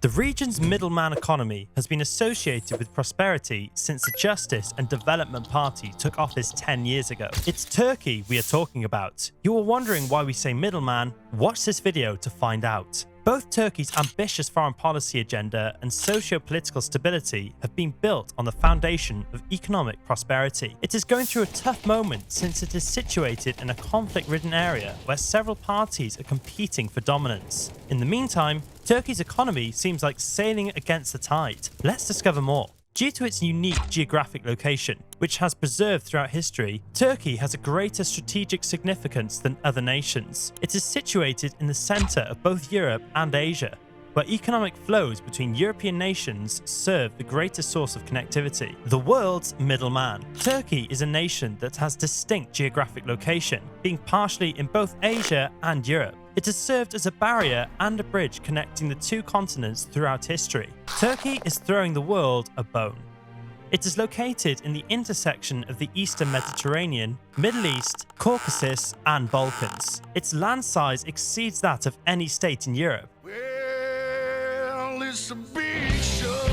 The region's middleman economy has been associated with prosperity since the Justice and Development Party took office 10 years ago. It's Turkey we are talking about. You are wondering why we say middleman? Watch this video to find out. Both Turkey's ambitious foreign policy agenda and socio-political stability have been built on the foundation of economic prosperity. It is going through a tough moment since it is situated in a conflict-ridden area where several parties are competing for dominance. In the meantime, Turkey's economy seems like sailing against the tide. Let's discover more. Due to its unique geographic location, which has preserved throughout history, Turkey has a greater strategic significance than other nations. It is situated in the center of both Europe and Asia, where economic flows between European nations serve the greatest source of connectivity. The world's middleman. Turkey is a nation that has distinct geographic location, being partially in both Asia and Europe. It has served as a barrier and a bridge connecting the two continents throughout history. Turkey is throwing the world a bone. It is located in the intersection of the Eastern Mediterranean, Middle East, Caucasus, and Balkans. Its land size exceeds that of any state in Europe, It's a big show.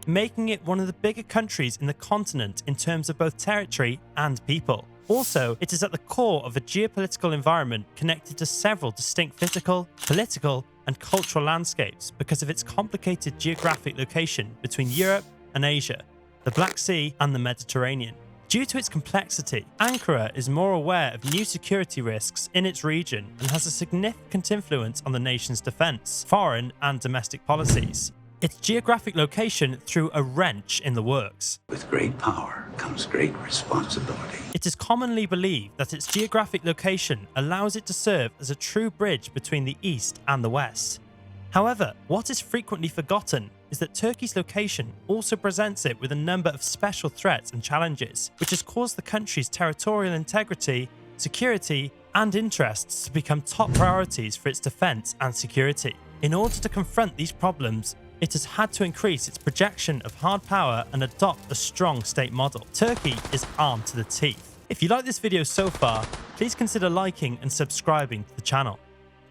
making it one of the bigger countries in the continent in terms of both territory and people. Also, it is at the core of a geopolitical environment connected to several distinct physical, political, and cultural landscapes because of its complicated geographic location between Europe and Asia, the Black Sea, and the Mediterranean. Due to its complexity, Ankara is more aware of new security risks in its region and has a significant influence on the nation's defense, foreign, and domestic policies. Its geographic location threw a wrench in the works. With great power comes great responsibility. It is commonly believed that its geographic location allows it to serve as a true bridge between the East and the West. However, what is frequently forgotten is that Turkey's location also presents it with a number of special threats and challenges, which has caused the country's territorial integrity, security, and interests to become top priorities for its defense and security. In order to confront these problems, it has had to increase its projection of hard power and adopt a strong state model. Turkey is armed to the teeth. If you like this video so far, please consider liking and subscribing to the channel.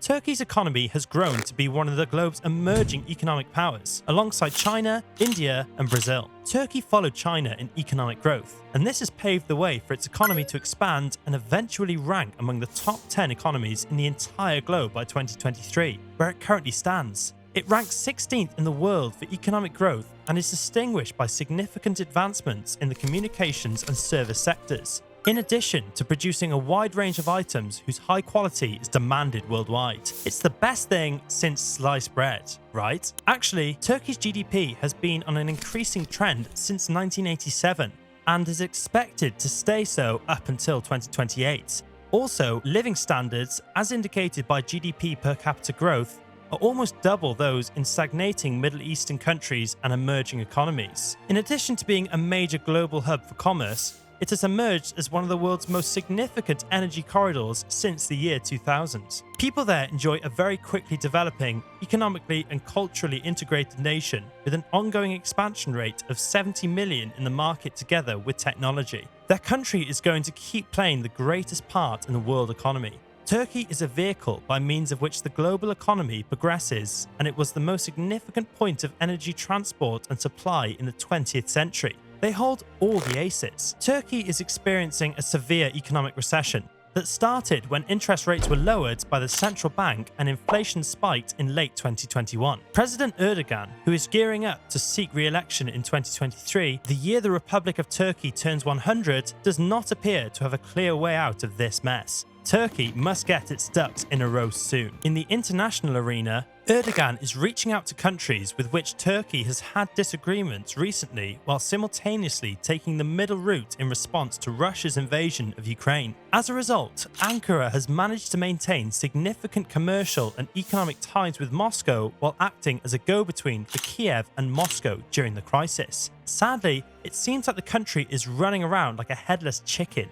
Turkey's economy has grown to be one of the globe's emerging economic powers, alongside China, India, and Brazil. Turkey followed China in economic growth, and this has paved the way for its economy to expand and eventually rank among the top 10 economies in the entire globe by 2023, where it currently stands. It ranks 16th in the world for economic growth and is distinguished by significant advancements in the communications and service sectors, in addition to producing a wide range of items whose high quality is demanded worldwide. It's the best thing since sliced bread, right? Actually, Turkey's GDP has been on an increasing trend since 1987 and is expected to stay so up until 2028. Also, living standards, as indicated by GDP per capita growth, are almost double those in stagnating Middle Eastern countries and emerging economies. In addition to being a major global hub for commerce, it has emerged as one of the world's most significant energy corridors since the year 2000. People there enjoy a very quickly developing, economically and culturally integrated nation with an ongoing expansion rate of 70 million in the market together with technology. Their country is going to keep playing the greatest part in the world economy. Turkey is a vehicle by means of which the global economy progresses, and it was the most significant point of energy transport and supply in the 20th century. They hold all the aces. Turkey is experiencing a severe economic recession that started when interest rates were lowered by the central bank and inflation spiked in late 2021. President Erdogan, who is gearing up to seek re-election in 2023, the year the Republic of Turkey turns 100, does not appear to have a clear way out of this mess. Turkey must get its ducks in a row soon. In the international arena, Erdogan is reaching out to countries with which Turkey has had disagreements recently, while simultaneously taking the middle route in response to Russia's invasion of Ukraine. As a result, Ankara has managed to maintain significant commercial and economic ties with Moscow while acting as a go-between for Kiev and Moscow during the crisis. Sadly, it seems like the country is running around like a headless chicken.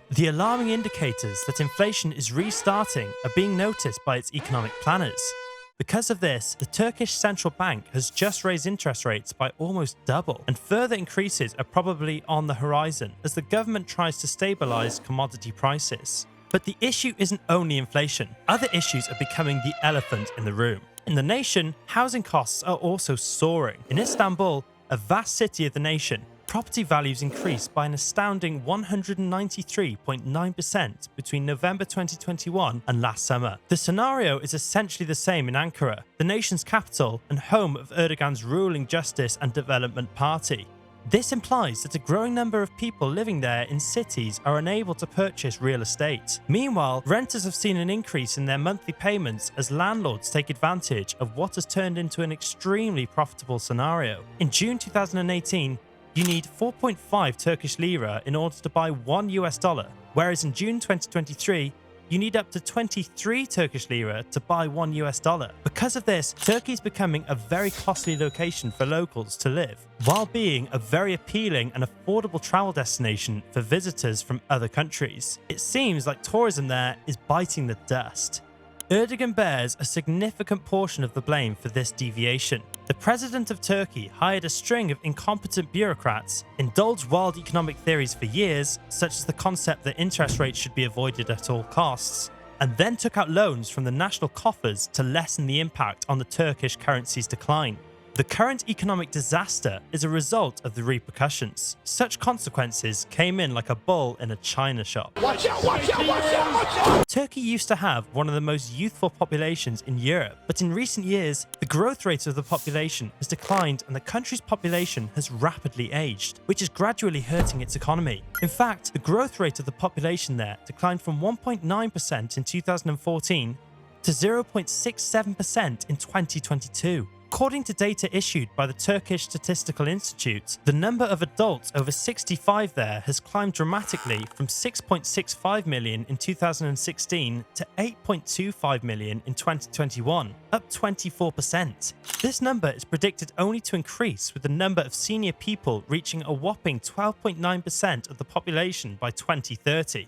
The alarming indicators that inflation is restarting are being noticed by its economic planners. Because of this, the Turkish central bank has just raised interest rates by almost double, and further increases are probably on the horizon as the government tries to stabilize commodity prices. But the issue isn't only inflation. Other issues are becoming the elephant in the room. In the nation, housing costs are also soaring. In Istanbul, a vast city of the nation, property values increased by an astounding 193.9% between November 2021 and last summer. The scenario is essentially the same in Ankara, the nation's capital and home of Erdogan's ruling Justice and Development Party. This implies that a growing number of people living there in cities are unable to purchase real estate. Meanwhile, renters have seen an increase in their monthly payments as landlords take advantage of what has turned into an extremely profitable scenario. In June 2018, you need 4.5 Turkish lira in order to buy $1, whereas in June 2023, you need up to 23 Turkish lira to buy $1. Because of this, Turkey is becoming a very costly location for locals to live, while being a very appealing and affordable travel destination for visitors from other countries. It seems like tourism there is biting the dust. Erdogan bears a significant portion of the blame for this deviation. The president of Turkey hired a string of incompetent bureaucrats, indulged wild economic theories for years, such as the concept that interest rates should be avoided at all costs, and then took out loans from the national coffers to lessen the impact on the Turkish currency's decline. The current economic disaster is a result of the repercussions. Such consequences came in like a bull in a china shop. Watch out, watch out, watch out, watch out! Turkey used to have one of the most youthful populations in Europe, but in recent years, the growth rate of the population has declined and the country's population has rapidly aged, which is gradually hurting its economy. In fact, the growth rate of the population there declined from 1.9% in 2014 to 0.67% in 2022. According to data issued by the Turkish Statistical Institute, the number of adults over 65 there has climbed dramatically from 6.65 million in 2016 to 8.25 million in 2021, up 24%. This number is predicted only to increase with the number of senior people reaching a whopping 12.9% of the population by 2030.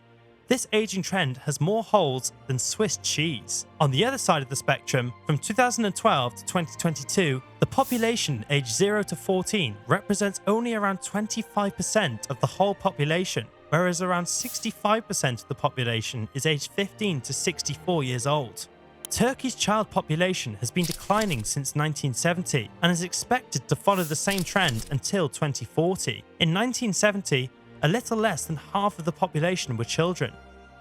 This aging trend has more holes than Swiss cheese. On the other side of the spectrum, from 2012 to 2022, the population aged 0 to 14 represents only around 25% of the whole population, whereas around 65% of the population is aged 15 to 64 years old. Turkey's child population has been declining since 1970 and is expected to follow the same trend until 2040. In 1970, a little less than half of the population were children,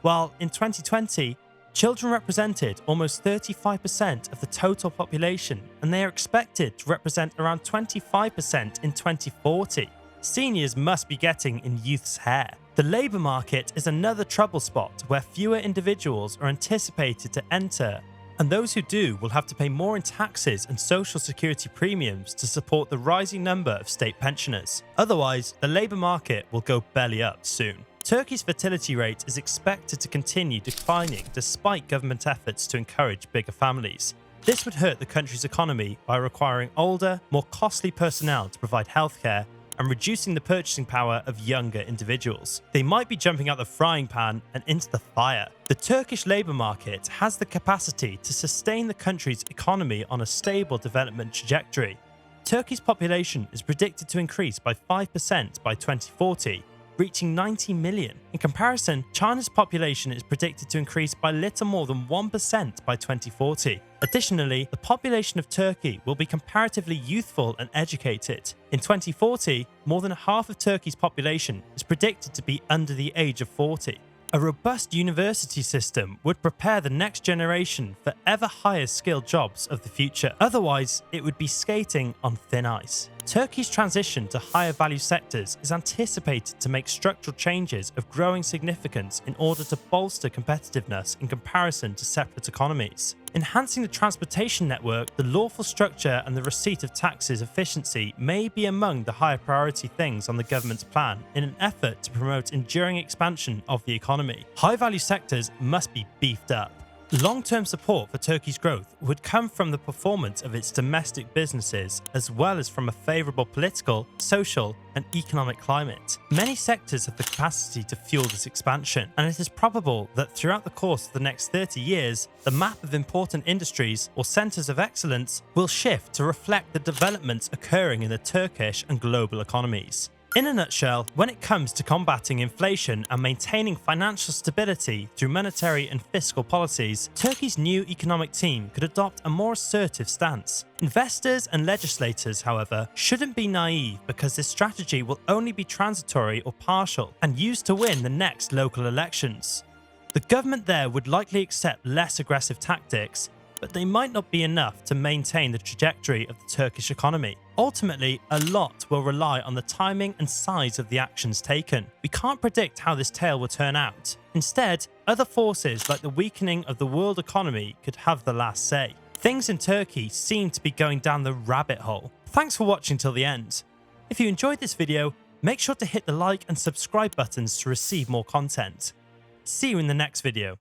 while in 2020, children represented almost 35% of the total population, and they are expected to represent around 25% in 2040. Seniors must be getting in youth's hair. The labour market is another trouble spot where fewer individuals are anticipated to enter, and those who do will have to pay more in taxes and social security premiums to support the rising number of state pensioners. Otherwise, the labour market will go belly up soon. Turkey's fertility rate is expected to continue declining despite government efforts to encourage bigger families. This would hurt the country's economy by requiring older, more costly personnel to provide healthcare and reducing the purchasing power of younger individuals. They might be jumping out the frying pan and into the fire. The Turkish labour market has the capacity to sustain the country's economy on a stable development trajectory. Turkey's population is predicted to increase by 5% by 2040, reaching 90 million. In comparison, China's population is predicted to increase by little more than 1% by 2040. Additionally, the population of Turkey will be comparatively youthful and educated. In 2040, more than half of Turkey's population is predicted to be under the age of 40. A robust university system would prepare the next generation for ever higher skilled jobs of the future. Otherwise, it would be skating on thin ice. Turkey's transition to higher value sectors is anticipated to make structural changes of growing significance in order to bolster competitiveness in comparison to separate economies. Enhancing the transportation network, the lawful structure and the receipt of taxes efficiency may be among the higher priority things on the government's plan in an effort to promote enduring expansion of the economy. High-value sectors must be beefed up. Long-term support for Turkey's growth would come from the performance of its domestic businesses, as well as from a favourable political, social and economic climate. Many sectors have the capacity to fuel this expansion, and it is probable that throughout the course of the next 30 years, the map of important industries or centres of excellence will shift to reflect the developments occurring in the Turkish and global economies. In a nutshell, when it comes to combating inflation and maintaining financial stability through monetary and fiscal policies, Turkey's new economic team could adopt a more assertive stance. Investors and legislators, however, shouldn't be naive because this strategy will only be transitory or partial and used to win the next local elections. The government there would likely accept less aggressive tactics, but they might not be enough to maintain the trajectory of the Turkish economy. Ultimately, a lot will rely on the timing and size of the actions taken. We can't predict how this tale will turn out. Instead, other forces like the weakening of the world economy could have the last say. Things in Turkey seem to be going down the rabbit hole. Thanks for watching till the end. If you enjoyed this video, make sure to hit the like and subscribe buttons to receive more content. See you in the next video.